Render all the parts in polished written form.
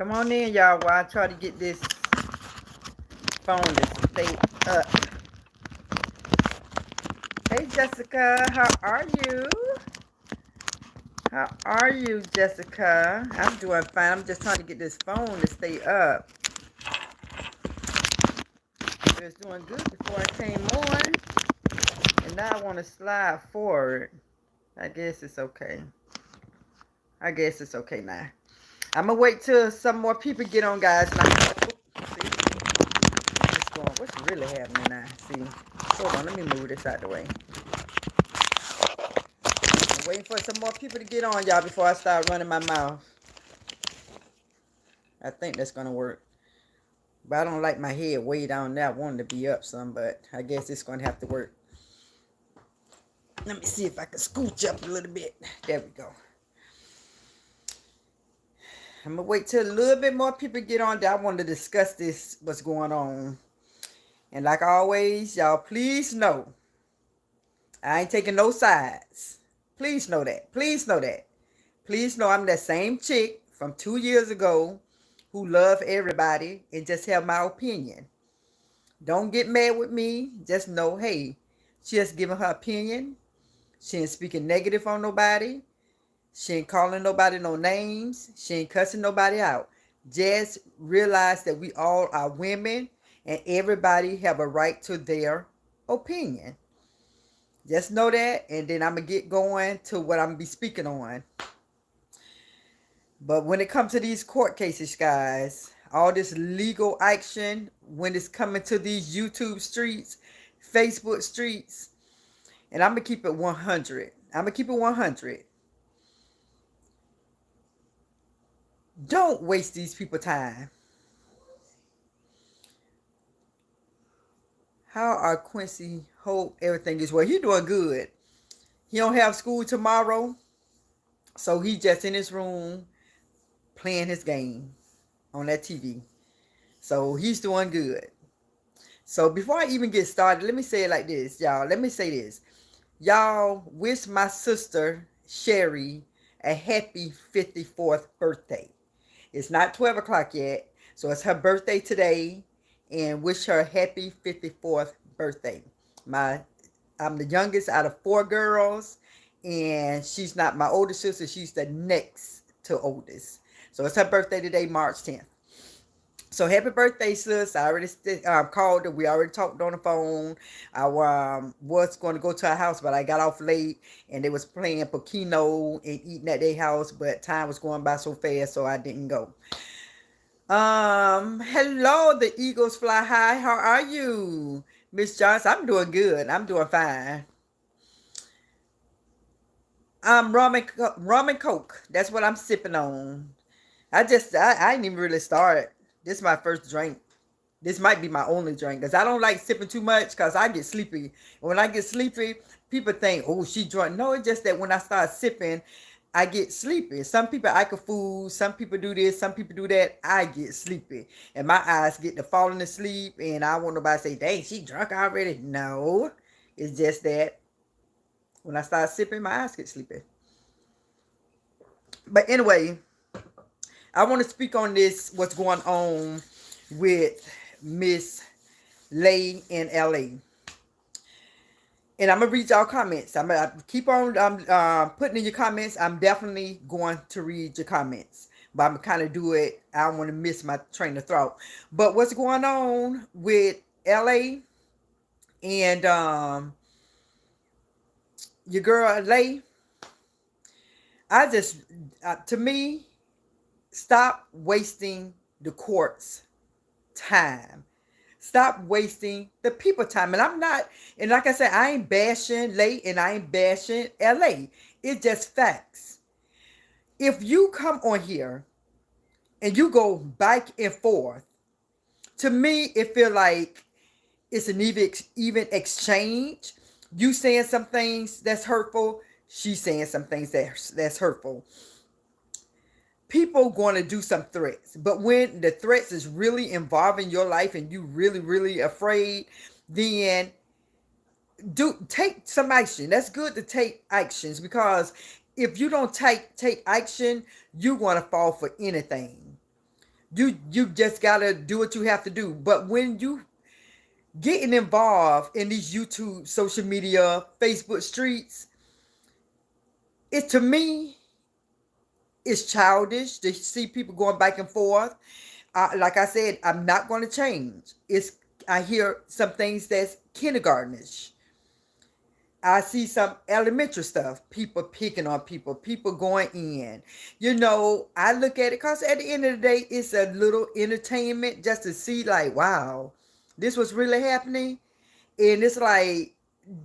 Come on in, y'all, while I try to get this phone to stay up. Hey, Jessica, how are you? How are you, Jessica? I'm doing fine. I'm just trying to get this phone to stay up. It was doing good before I came on, and now I want to slide forward. I guess it's okay. I guess it's okay now. I'm going to wait till some more people get on, guys. Now, see? What's really happening now? See? Hold on, let me move this out the way. I'm waiting for some more people to get on, y'all, before I start running my mouth. I think that's going to work. But I don't like my head way down there. I wanted to be up some, but I guess it's going to have to work. Let me see if I can scooch up a little bit. There we go. I'm going to wait till a little bit more people get on. I want to discuss this, what's going on. And like always, y'all, please know, I ain't taking no sides. Please know that. Please know that. Please know I'm that same chick from 2 years ago who love everybody and just have my opinion. Don't get mad with me. Just know, hey, she just giving her opinion. She ain't speaking negative on nobody. She ain't calling nobody no names. She ain't cussing nobody out. Just realize that we all are women and everybody have a right to their opinion. Just know that, and then I'm going to get going to what I'm going to be speaking on. But when it comes to these court cases, guys, all this legal action, when it's coming to these YouTube streets, Facebook streets, and I'm going to keep it 100. I'm going to keep it 100. Don't waste these people's time. How are Quincy? Hope everything is well. He doing good. He don't have school tomorrow, so he just in his room playing his game on that TV. So he's doing good. So before I even get started, let me say it like this, y'all. Let me say this. Y'all wish my sister, Sherry, a happy 54th birthday. It's not 12 o'clock yet, so it's her birthday today, and wish her a happy 54th birthday. I'm the youngest out of 4 girls, and she's not my older sister. She's the next to oldest. So it's her birthday today, March 10th. So happy birthday, sis. I already called her. We already talked on the phone. I was going to go to her house, but I got off late, and they was playing Pokino and eating at their house, but time was going by so fast, so I didn't go. Hello, the Eagles fly high. How are you, Miss Johnson? I'm doing good. I'm doing fine. Rum and Coke. That's what I'm sipping on. I didn't even really start. This is my first drink. This might be my only drink because I don't like sipping too much because I get sleepy. When I get sleepy, people think, oh, she drunk. No, it's just that when I start sipping, I get sleepy. Some people act a fool. Some people do this. Some people do that. I get sleepy. And my eyes get to falling asleep. And I want nobody to say, dang, she drunk already. No. It's just that when I start sipping, my eyes get sleepy. But anyway, I want to speak on this, what's going on with Miss Lay in LA. And I'm going to read y'all comments. I'm going to keep on putting in your comments. I'm definitely going to read your comments. But I'm going to kind of do it. I don't want to miss my train of thought. But what's going on with LA and your girl Lay? To me, stop wasting the court's time. Stop wasting the people time. And like I said, I ain't bashing Lay and I ain't bashing LA. It's just facts. If you come on here and you go back and forth, to me, it feel like it's an even exchange. You saying some things that's hurtful. She's saying some things that's hurtful. People going to do some threats, but when the threats is really involving your life and you really, really afraid, then take some action. That's good to take actions, because if you don't take action, you're going to fall for anything. You just gotta do what you have to do. But when you getting involved in these YouTube, social media, Facebook streets, it to me is childish to see people going back and forth. Like I said, I'm not going to change. I hear some things that's kindergartenish. I see some elementary stuff, people picking on people, people going in. I look at it because at the end of the day, it's a little entertainment just to see, like, wow, this was really happening. And it's like,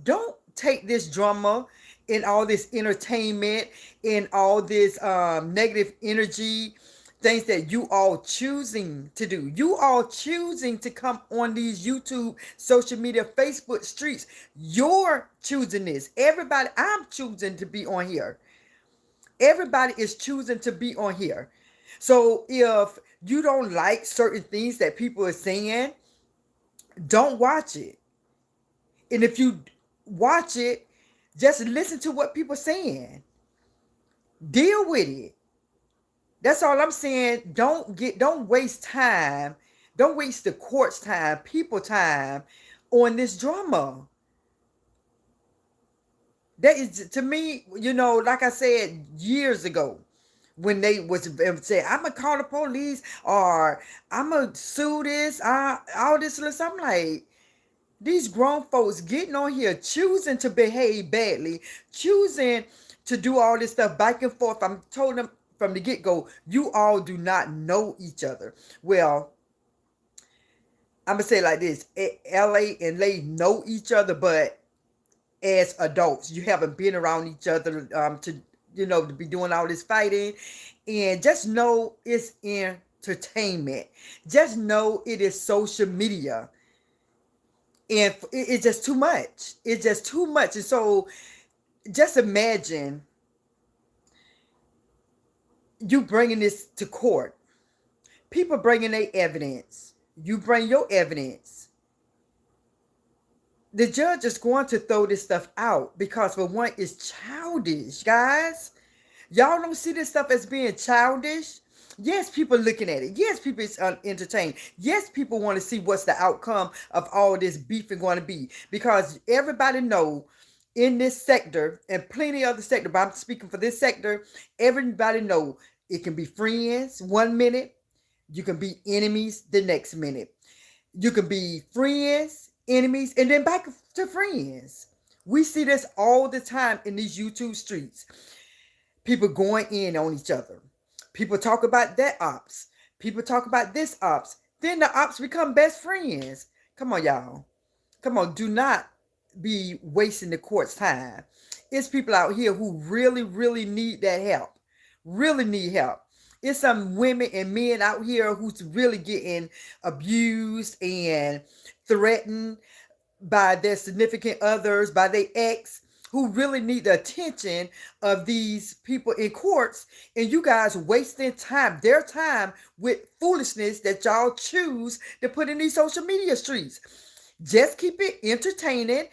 don't take this drama and all this entertainment and all this negative energy, things that you all choosing to do. You all choosing to come on these YouTube, social media, Facebook streets. You're choosing this. Everybody, I'm choosing to be on here. Everybody is choosing to be on here. So if you don't like certain things that people are saying, don't watch it. And if you watch it, just listen to what people are saying. Deal with it. That's all I'm saying. Don't waste time. Don't waste the court's time, people time on this drama. That is, to me, like I said years ago, when they was say, I'm gonna call the police or I'm gonna sue this, all this list. I'm like, these grown folks getting on here choosing to behave badly, choosing to do all this stuff back and forth. I'm told them from the get-go, you all do not know each other. Well, I'm gonna say it like this: LA and Lay know each other, but as adults, you haven't been around each other to be doing all this fighting. And just know it's entertainment. Just know it is social media. And it's just too much. It's just too much. And so just imagine you bringing this to court. People bringing their evidence. You bring your evidence. The judge is going to throw this stuff out because, for one, it's childish, guys. Y'all don't see this stuff as being childish. Yes, people looking at it. Yes, people is entertained. Yes, people want to see what's the outcome of all this beefing going to be, because everybody know in this sector and plenty other sector, but I'm speaking for this sector, everybody know it can be friends one minute, you can be enemies the next minute. You can be friends, enemies, and then back to friends. We see this all the time in these YouTube streets. People going in on each other. People talk about that ops. People talk about this ops. Then the ops become best friends. Come on, y'all. Come on, do not be wasting the court's time. It's people out here who really, really need that help. Really need help. It's some women and men out here who's really getting abused and threatened by their significant others, by their ex, who really need the attention of these people in courts. And you guys wasting time, their time, with foolishness that y'all choose to put in these social media streets. Just keep it entertaining.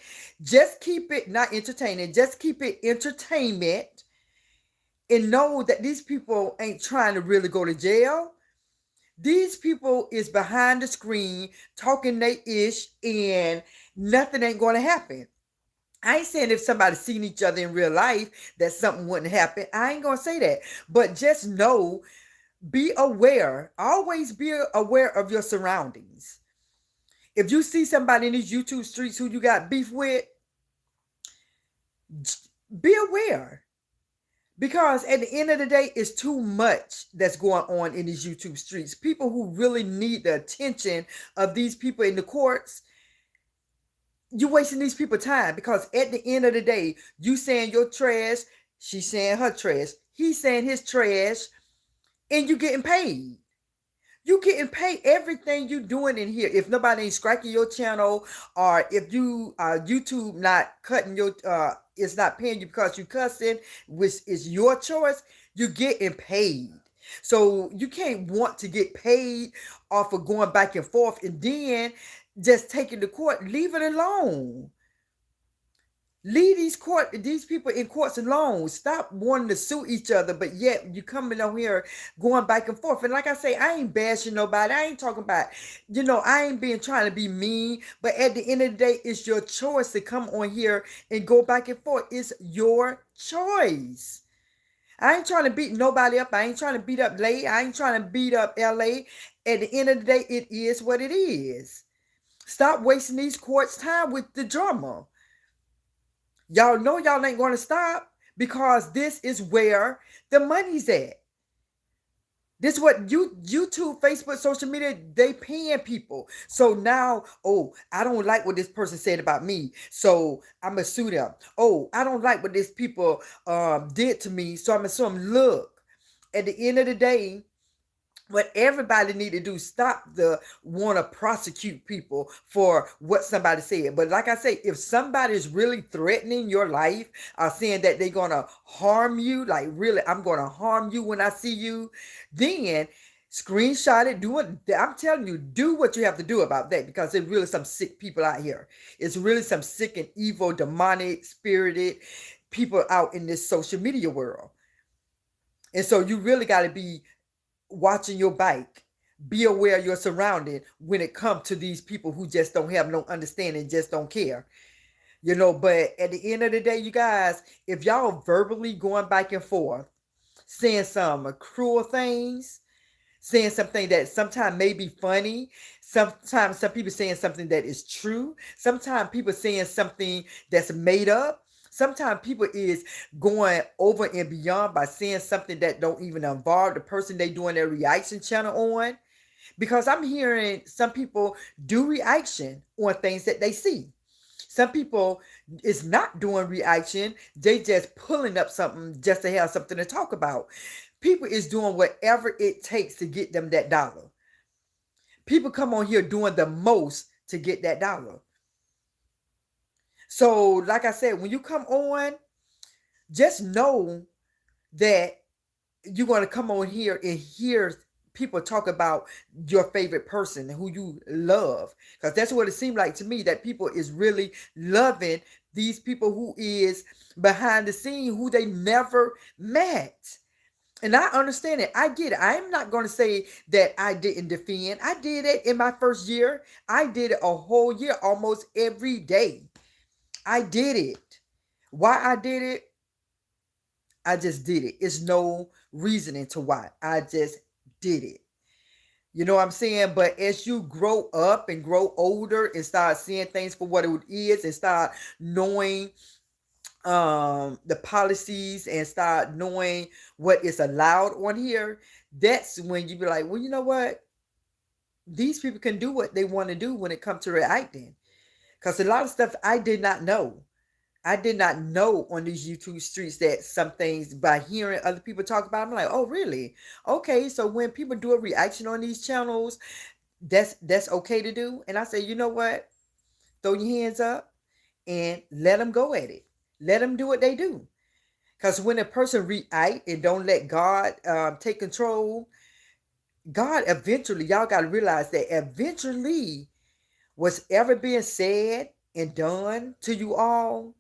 Just keep it not entertaining. Just keep it entertainment. And know that these people ain't trying to really go to jail. These people is behind the screen talking they ish, and nothing ain't going to happen. I ain't saying if somebody seen each other in real life that something wouldn't happen. I ain't going to say that. But just know, be aware. Always be aware of your surroundings. If you see somebody in these YouTube streets who you got beef with, be aware. Because at the end of the day, it's too much that's going on in these YouTube streets. People who really need the attention of these people in the courts, you're wasting these people time. Because at the end of the day, you saying your trash, she's saying her trash, he's saying his trash, and you getting paid. You getting paid everything you doing in here. If nobody ain't striking your channel, or if you YouTube not cutting your it's not paying you because you cussing, which is your choice, you getting paid. So you can't want to get paid off of going back and forth and then just taking the court. Leave it alone. Leave these people in courts alone. Stop wanting to sue each other, but yet you coming on here going back and forth. And like I say, I ain't bashing nobody. I ain't talking about, I ain't being trying to be mean. But at the end of the day, it's your choice to come on here and go back and forth. It's your choice. I ain't trying to beat nobody up. I ain't trying to beat up Lay. I ain't trying to beat up LA. At the end of the day, it is what it is. Stop wasting these courts' time with the drama. Y'all know y'all ain't going to stop because this is where the money's at. This is what YouTube, Facebook, social media, they paying people. So now, oh, I don't like what this person said about me, so I'm gonna sue them. Oh, I don't like what this people did to me, so I'm gonna sue them. Look, at the end of the day, what everybody need to do, stop the want to prosecute people for what somebody said. But like I say, if somebody is really threatening your life, saying that they're gonna harm you, like really, I'm gonna harm you when I see you, then screenshot it. Do it. I'm telling you, do what you have to do about that, because there's really some sick people out here. It's really some sick and evil, demonic, spirited people out in this social media world. And so you really got to be watching your bike. Be aware of your surrounding when it comes to these people who just don't have no understanding, just don't care. But at the end of the day, you guys, if y'all verbally going back and forth, saying some cruel things, saying something that sometimes may be funny, sometimes some people saying something that is true, sometimes people saying something that's made up, sometimes people is going over and beyond by saying something that don't even involve the person they doing their reaction channel on. Because I'm hearing some people do reaction on things that they see. Some people is not doing reaction, they just pulling up something just to have something to talk about. People is doing whatever it takes to get them that dollar. People come on here doing the most to get that dollar. So, like I said, when you come on, just know that you're going to come on here and hear people talk about your favorite person who you love, because that's what it seemed like to me, that people is really loving these people who is behind the scene, who they never met. And I understand it. I get it. I'm not going to say that I didn't defend. I did it in my first year. I did it a whole year, almost every day. I did it. Why I did it? I just did it. It's no reasoning to why. I just did it. You know what I'm saying? But as you grow up and grow older and start seeing things for what it is, and start knowing the policies, and start knowing what is allowed on here, that's when you be like, well, you know what? These people can do what they want to do when it comes to reacting. Because a lot of stuff I did not know. I did not know on these YouTube streets that some things, by hearing other people talk about, I'm like, oh really? Okay, so when people do a reaction on these channels, that's okay to do. And I say, you know what? Throw your hands up and let them go at it. Let them do what they do. Because when a person react and don't let God take control, God eventually, y'all got to realize that eventually, what's ever being said and done to you all,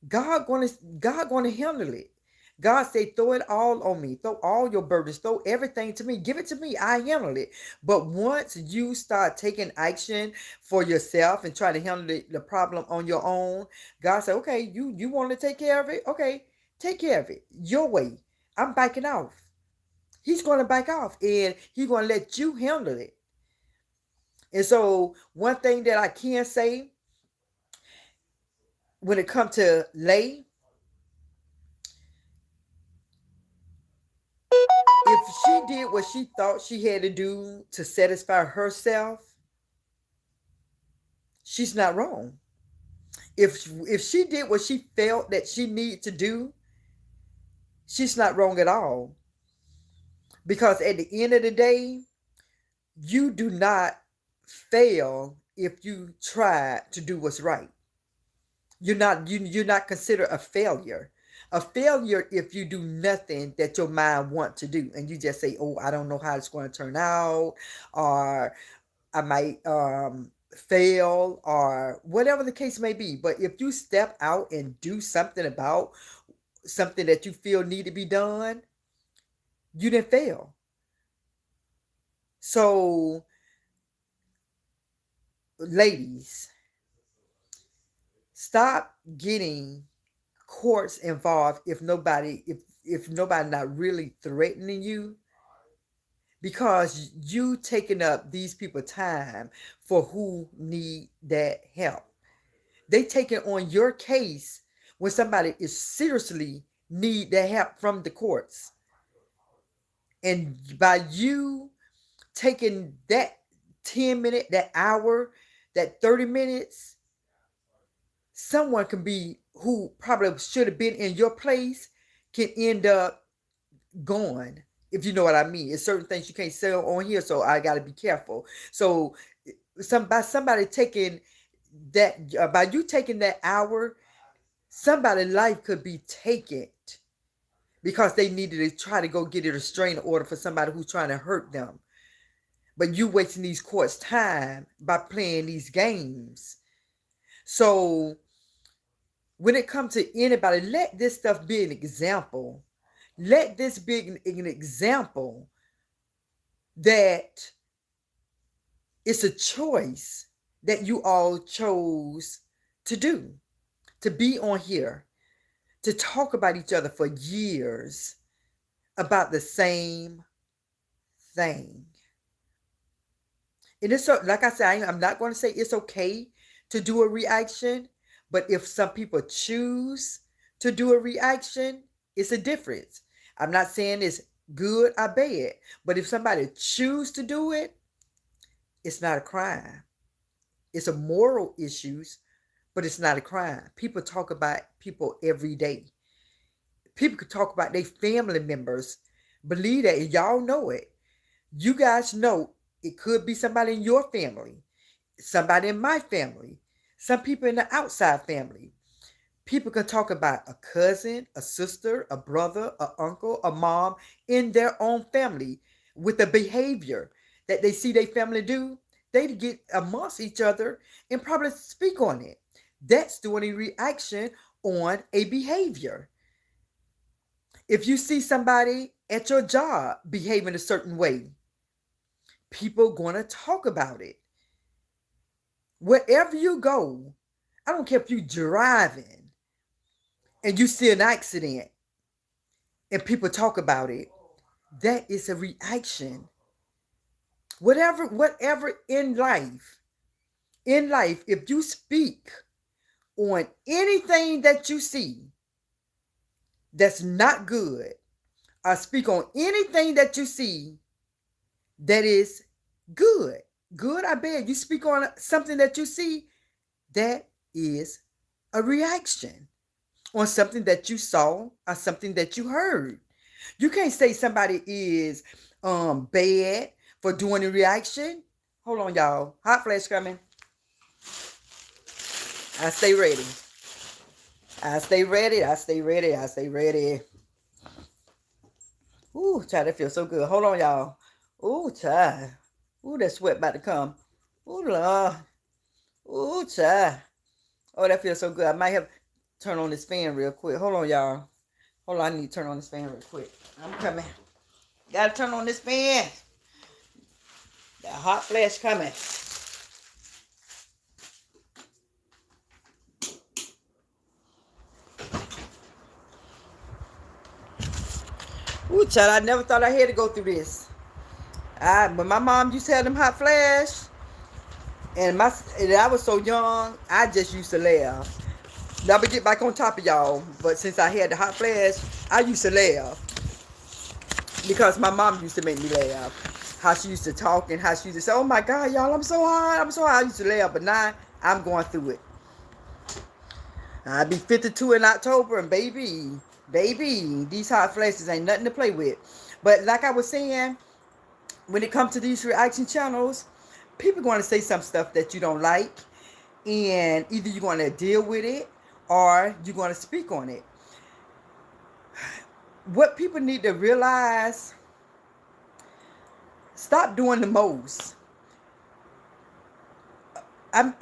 God gonna handle it. God say, throw it all on me. Throw all your burdens. Throw everything to me. Give it to me. I handle it. But once you start taking action for yourself and try to handle the problem on your own, God say, okay, you want to take care of it? Okay, take care of it your way. I'm backing off. He's going to back off, and he's going to let you handle it. And so one thing that I can say when it comes to Lay, if she did what she thought she had to do to satisfy herself, she's not wrong. If she did what she felt that she needed to do, she's not wrong at all. Because at the end of the day, you do not fail if you try to do what's right. You're not considered a failure. A failure if you do nothing that your mind want to do, and you just say, oh, I don't know how it's going to turn out, or I might fail or whatever the case may be. But if you step out and do something about something that you feel need to be done, you didn't fail. So, ladies, stop getting courts involved if nobody not really threatening you, because you taking up these people time for who need that help. They taking on your case when somebody is seriously need that help from the courts. And by you taking that 10 minute, that hour, that 30 minutes, someone can be who probably should have been in your place can end up gone, if you know what I mean. It's certain things you can't sell on here, so I got to be careful. So somebody taking that, by you taking that hour, somebody's life could be taken because they needed to try to go get a restraining order for somebody who's trying to hurt them. But you wasting these courts' time by playing these games. So when it comes to anybody, let this stuff be an example. Let this be an example that it's a choice that you all chose to do, to be on here, to talk about each other for years about the same thing. And it's so, like I said, I'm not going to say it's okay to do a reaction, but if some people choose to do a reaction, it's a difference. I'm not saying it's good or bad, but if somebody choose to do it, it's not a crime. It's a moral issues, but it's not a crime. People talk about people every day. People could talk about their family members. Believe that, and y'all know it. You guys know it could be somebody in your family, somebody in my family, some people in the outside family. People can talk about a cousin, a sister, a brother, a uncle, a mom in their own family with the behavior that they see their family do. They get amongst each other and probably speak on it. That's doing a reaction on a behavior. If you see somebody at your job behaving a certain way, people going to talk about it. Wherever you go, I don't care if you driving and you see an accident and people talk about it, that is a reaction. Whatever in life, if you speak on anything that you see that's not good, or speak on anything that you see that is good, I beg, you speak on something that you see, that is a reaction on something that you saw or something that you heard. You can't say somebody is bad for doing a reaction. Hold on, y'all. Hot flash coming. I stay ready. I stay ready. I stay ready. I stay ready. Ooh, child, that feels so good. Hold on, y'all. Ooh, child. Ooh, that sweat about to come. Ooh, Lord. Ooh, child. Oh, that feels so good. I might have to turn on this fan real quick. Hold on, y'all. Hold on, I need to turn on this fan real quick. I'm coming. Gotta turn on this fan. That hot flash coming. Ooh, child, I never thought I had to go through this. When my mom used to have them hot flash, and I was so young, I just used to laugh. Now we get back on top of y'all, but since I had the hot flash, I used to laugh because my mom used to make me laugh. How she used to talk and how she used to say, "Oh my God, y'all, I'm so hot, I'm so hot." I used to laugh, but now I'm going through it. I'll be 52 in October, and baby, these hot flashes ain't nothing to play with. But like I was saying, when it comes to these reaction channels, people going to say some stuff that you don't like, and either you're going to deal with it or you're going to speak on it. What people need to realize, stop doing the most. I'm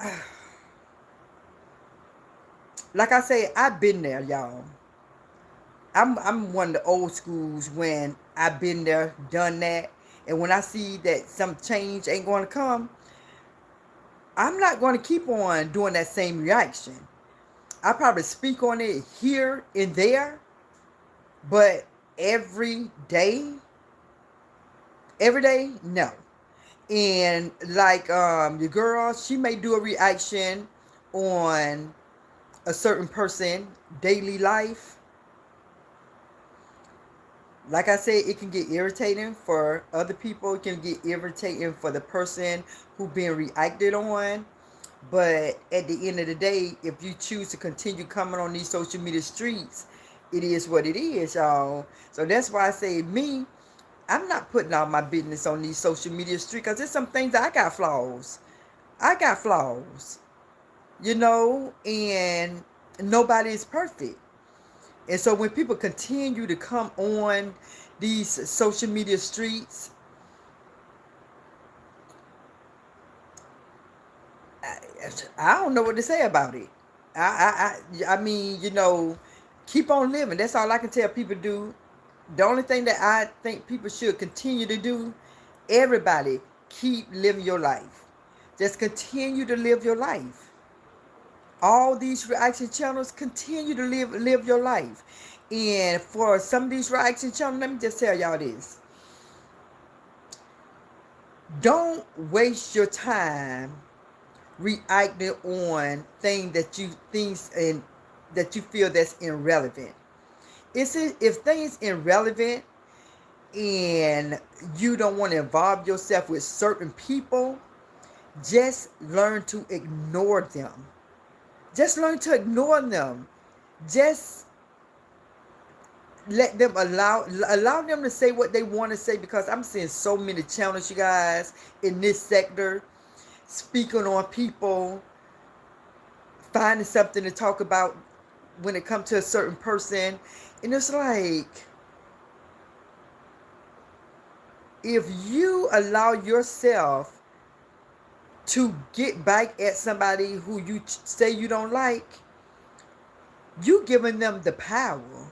like I say, I've been there, y'all. I'm one of the old schools when I've been there, done that, and when I see that some change ain't going to come, I'm not going to keep on doing that same reaction. I probably speak on it here and there, but every day, every day, no. And like your girl, she may do a reaction on a certain person daily life. Like I said, it can get irritating for other people. It can get irritating for the person who being reacted on. But at the end of the day, if you choose to continue coming on these social media streets, it is what it is, y'all. So that's why I say me, I'm not putting all my business on these social media streets because there's some things that I got flaws. I got flaws, and nobody is perfect. And so when people continue to come on these social media streets, I, I don't know what to say about it. I mean, keep on living. That's all I can tell people to do. The only thing that I think people should continue to do, everybody, keep living your life. Just continue to live your life. All these reaction channels, continue to live your life. And for some of these reaction channels, let me just tell y'all this. Don't waste your time reacting on things that you feel that's irrelevant. If things irrelevant and you don't want to involve yourself with certain people, just learn to ignore them. Just learn to ignore them. Just let them allow them to say what they want to say, because I'm seeing so many channels, you guys, in this sector, speaking on people, finding something to talk about when it comes to a certain person. And it's like, if you allow yourself to get back at somebody who you say you don't like, you giving them the power.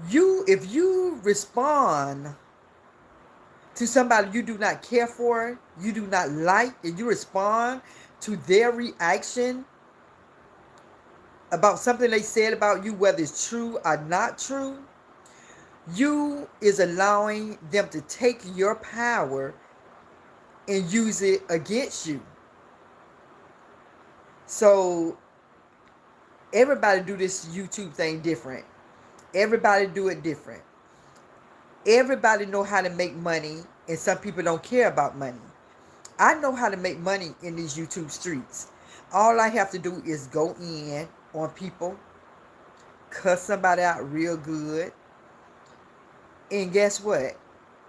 If you respond to somebody you do not care for, you do not like, and you respond to their reaction about something they said about you, whether it's true or not true, you is allowing them to take your power and use it against you. So everybody do this YouTube thing different. Everybody do it different. Everybody know how to make money, and some people don't care about money. I know how to make money in these YouTube streets. All I have to do is go in on people, cuss somebody out real good, and guess what?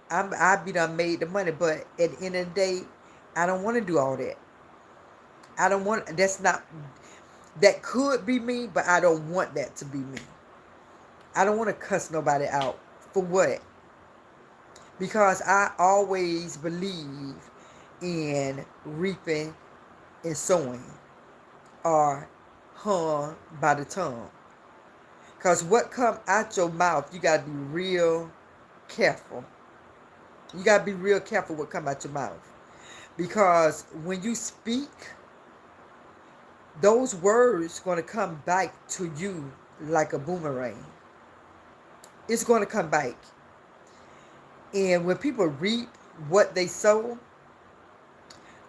I be done made the money. But at the end of the day, I don't want to do all that. I don't want. That could be me, but I don't want that to be me. I don't want to cuss nobody out. For what? Because I always believe in reaping and sowing, or hung by the tongue. Because what come out your mouth, you got to be real careful. You got to be real careful what come out your mouth. Because when you speak, those words going to come back to you like a boomerang. It's going to come back. And when people reap what they sow,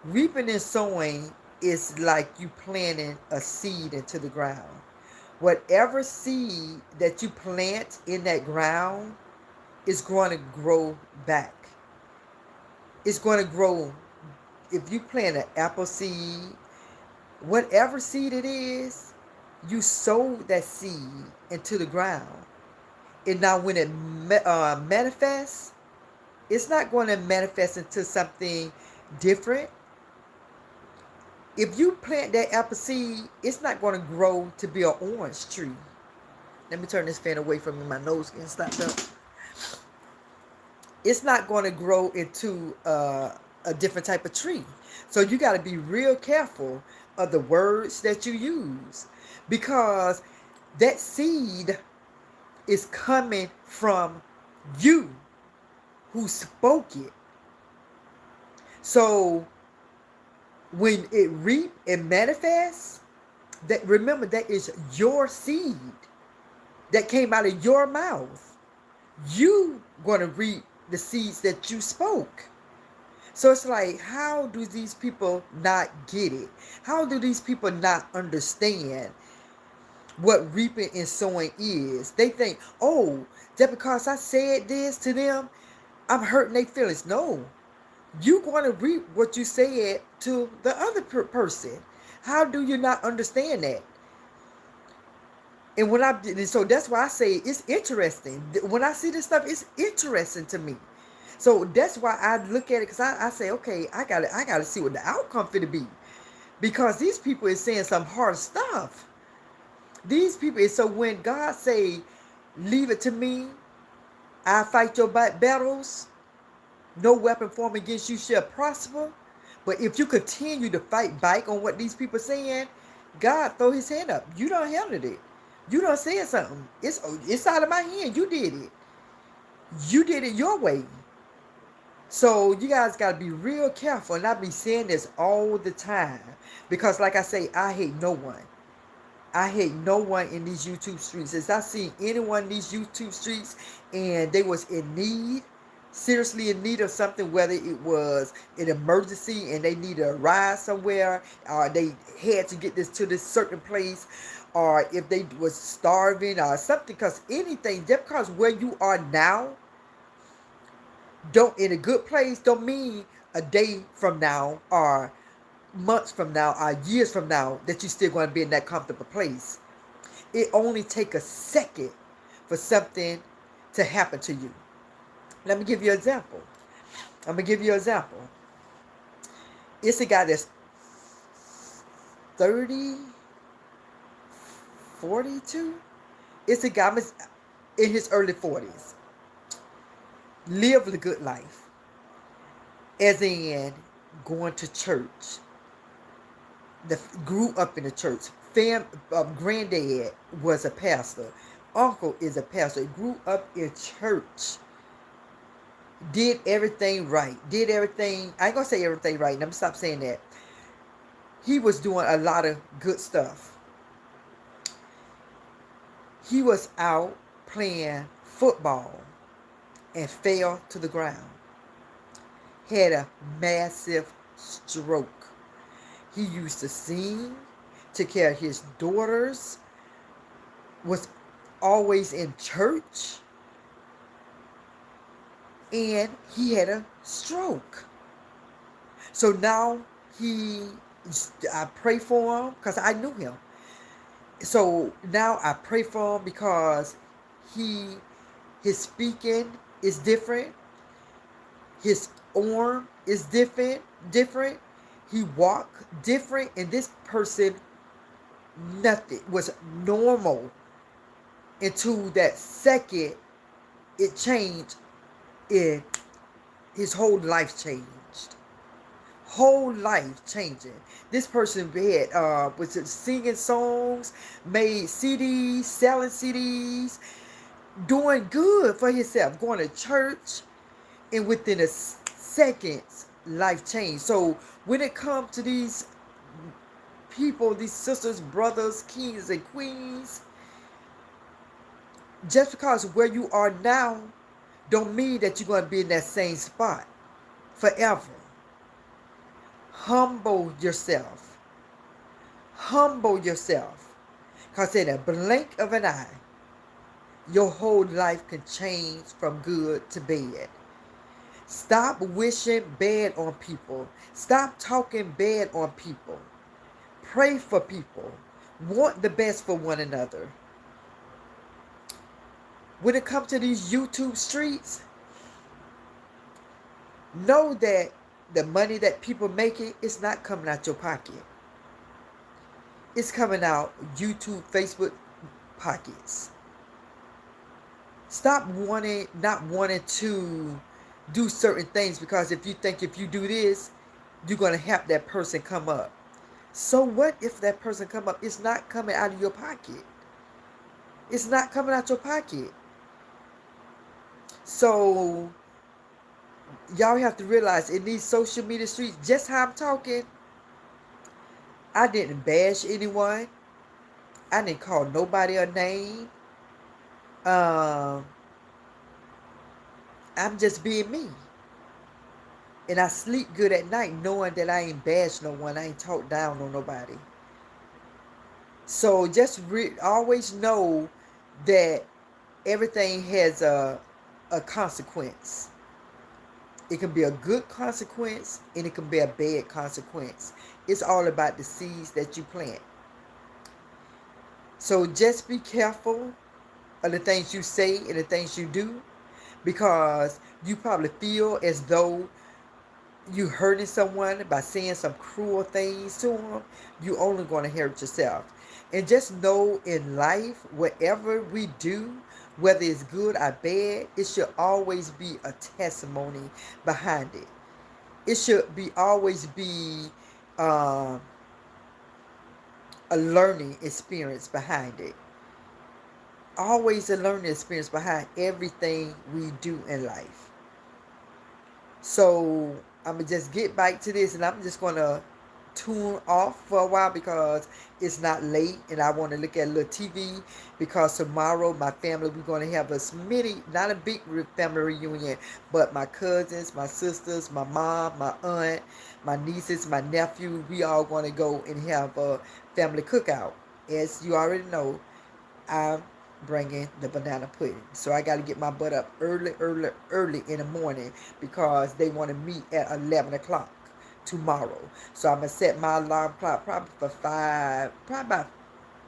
reaping and sowing is like you planting a seed into the ground. Whatever seed that you plant in that ground is going to grow back. It's going to grow. If you plant an apple seed, whatever seed it is, you sow that seed into the ground. And now when it manifests, it's not going to manifest into something different. If you plant that apple seed, it's not going to grow to be an orange tree. Let me turn this fan away from me. My nose getting stopped up. It's not going to grow into a different type of tree. So you got to be real careful of the words that you use, because that seed is coming from you who spoke it. So when it reap and manifests, that remember that is your seed that came out of your mouth. You going to reap the seeds that you spoke. So it's like, how do these people not get it? How do these people not understand what reaping and sowing is? They think, oh, just because I said this to them, I'm hurting their feelings. No, you going to reap what you said to the other person. How do you not understand that? And so that's why I say it's interesting. When I see this stuff, it's interesting to me. So that's why I look at it, because I say, okay, I gotta see what the outcome for to be, because these people is saying some hard stuff. These people is, so when God say, leave it to me, I fight your battles. No weapon formed against you shall prosper. But if you continue to fight back on what these people saying, God throw his hand up. You don't handle it. You don't say something. It's out of my hand. You did it. You did it your way. So you guys got to be real careful. And I be saying this all the time. Because like I say, I hate no one. I hate no one in these YouTube streets. As I see anyone in these YouTube streets and they was in need, seriously in need of something, whether it was an emergency and they needed a ride somewhere, or they had to get this to this certain place, or if they was starving or something, because anything, just because where you are now, don't in a good place, don't mean a day from now or months from now or years from now that you're still going to be in that comfortable place. It only take a second for something to happen to you. Let me give you an example. I'm going to give you an example. It's a guy that's 30, 42. It's a guy in his early 40s. Lived a good life. As in going to church. Grew up in the church. Granddad was a pastor. Uncle is a pastor. Grew up in church. Did everything right. Did everything. I ain't going to say everything right. Let me stop saying that. He was doing a lot of good stuff. He was out playing football and fell to the ground. Had a massive stroke. He used to sing, took care of his daughters, was always in church, and he had a stroke. So now I pray for him because I knew him. So now I pray for him because his speaking is different. His arm is different. He walked different, and this person, nothing was normal until that second it changed. His whole life changed. Whole life changing. This person was singing songs, made CDs, selling CDs, doing good for himself, going to church, and within a second, life changed. So when it comes to these people, these sisters, brothers, kings, and queens, just because where you are now don't mean that you're going to be in that same spot forever. Humble yourself. Humble yourself. Because in a blink of an eye, your whole life can change from good to bad. Stop wishing bad on people. Stop talking bad on people. Pray for people. Want the best for one another. When it comes to these YouTube streets, know that the money that people making is not coming out your pocket. It's coming out YouTube, Facebook pockets. Stop not wanting to do certain things, because if you think if you do this, you're going to help that person come up. So what if that person come up? It's not coming out of your pocket. It's not coming out your pocket. So y'all have to realize in these social media streets, just how I'm talking, I didn't bash anyone. I didn't call nobody a name. Um, I'm just being me. And I sleep good at night knowing that I ain't bash no one. I ain't talk down on nobody. So just always know that everything has a consequence. It can be a good consequence and it can be a bad consequence. It's all about the seeds that you plant. So just be careful of the things you say and the things you do, because you probably feel as though you hurting someone by saying some cruel things to them. You only going to hurt yourself. And just know in life, whatever we do, whether it's good or bad, it should always be a testimony behind it. It should be always be uh, a learning experience behind it. Always a learning experience behind everything we do in life. So I'm going to just get back to this, and I'm just going to tune off for a while because it's not late and I want to look at a little TV, because tomorrow my family, we're going to have a mini, not a big family reunion, but my cousins, my sisters, my mom, my aunt, my nieces, my nephew, we all going to go and have a family cookout. As you already know, I'm bringing the banana pudding. So I got to get my butt up early in the morning, because they want to meet at 11 o'clock tomorrow. So I'm going to set my alarm clock probably for 5, probably about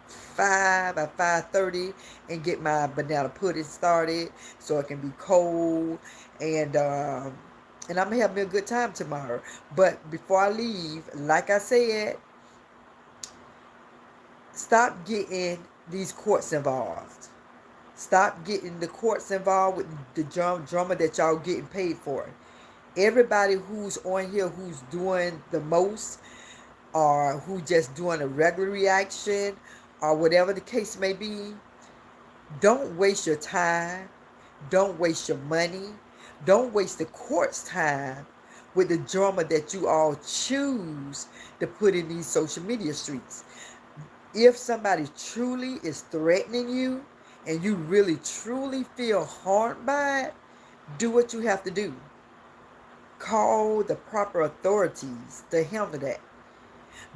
5 or 5:30, and get my banana pudding started so it can be cold. And I'm going to have me a good time tomorrow. But before I leave, like I said, stop getting these courts involved. Stop getting the courts involved with the drama that y'all getting paid for. Everybody who's on here who's doing the most, or who just doing a regular reaction, or whatever the case may be, don't waste your time. Don't waste your money. Don't waste the court's time with the drama that you all choose to put in these social media streets. If somebody truly is threatening you and you really truly feel harmed by it, do what you have to do. Call the proper authorities to handle that.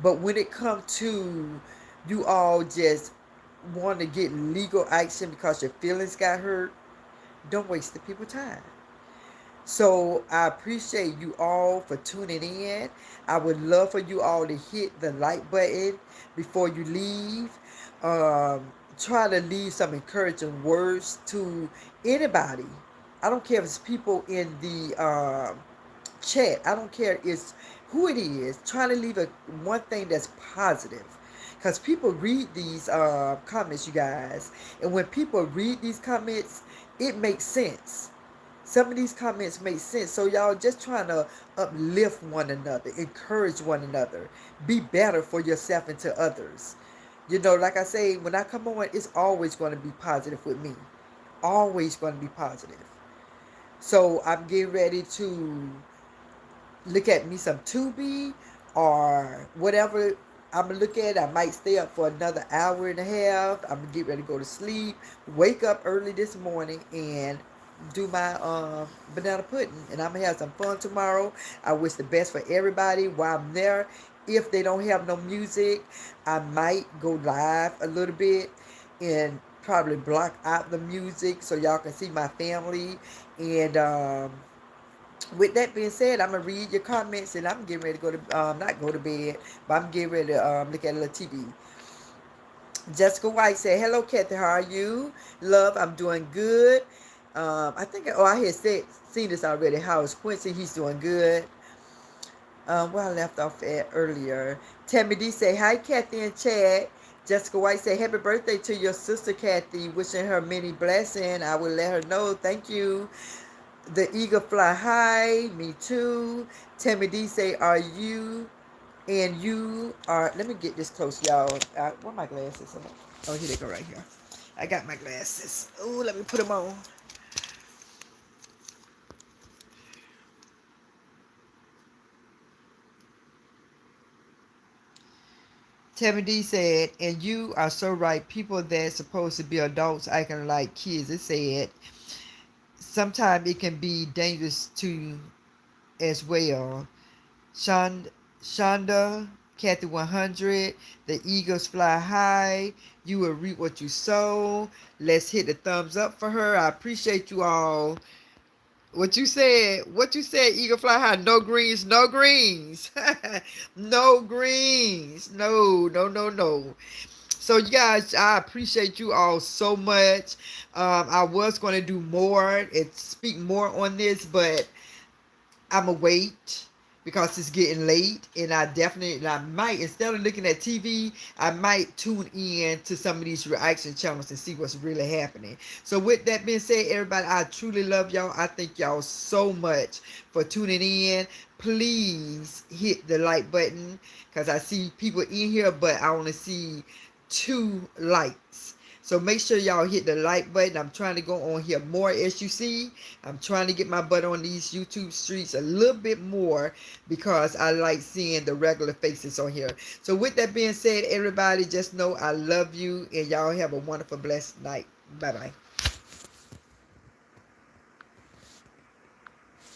But when it comes to you all just want to get legal action because your feelings got hurt, don't waste the people's time. So I appreciate you all for tuning in. I would love for you all to hit the like button before you leave. Try to leave some encouraging words to anybody. I don't care if it's people in the chat. I don't care if it's who it is. Try to leave one thing that's positive. Because people read these comments, you guys. And when people read these comments, it makes sense. Some of these comments make sense. So y'all just trying to uplift one another, encourage one another, be better for yourself and to others. You know, like I say, when I come on, it's always going to be positive with me. Always going to be positive. So I'm getting ready to look at me some Tubi or whatever I'm going to look at. I might stay up for another hour and a half. I'm going to get ready to go to sleep, wake up early this morning, and do my banana pudding. And I'm going to have some fun tomorrow. I wish the best for everybody while I'm there. If they don't have no music, I might go live a little bit and probably block out the music so y'all can see my family. And with that being said, I'm going to read your comments, and I'm getting ready to go to, not go to bed, but I'm getting ready to look at a little TV. Jessica White said, hello, Kathy, how are you? Love, I'm doing good. I think, I had seen this already. How is Quincy? He's doing good. Where I left off at earlier. Tammy D say, hi, Kathy and Chad. Jessica White say, happy birthday to your sister, Kathy. Wishing her many blessings. I will let her know. Thank you. The eagle fly high. Me too. Tammy D say, are you and you are. Let me get this close, y'all. Where my glasses? Oh, here they go right here. I got my glasses. Oh, let me put them on. Tammy D said, and you are so right. People that's supposed to be adults acting like kids. It said, sometimes it can be dangerous too as well. Shonda, Shonda, Kathy 100, the Eagles fly high. You will reap what you sow. Let's hit the thumbs up for her. I appreciate you all. What you said? What you said? Eagle fly high. No greens. No greens. No greens. No. No. No. No. So you guys, I appreciate you all so much. I was going to do more and speak more on this, but I'm going to wait because it's getting late, and I might, instead of looking at TV, I might tune in to some of these reaction channels and see what's really happening. So with that being said, everybody, I truly love y'all. I thank y'all so much for tuning in. Please hit the like button because I see people in here, but I want to see 2 likes. So make sure y'all hit the like button. I'm trying to go on here more, as you see. I'm trying to get my butt on these YouTube streets a little bit more because I like seeing the regular faces on here. So with that being said, everybody, just know I love you and y'all have a wonderful, blessed night. Bye-bye.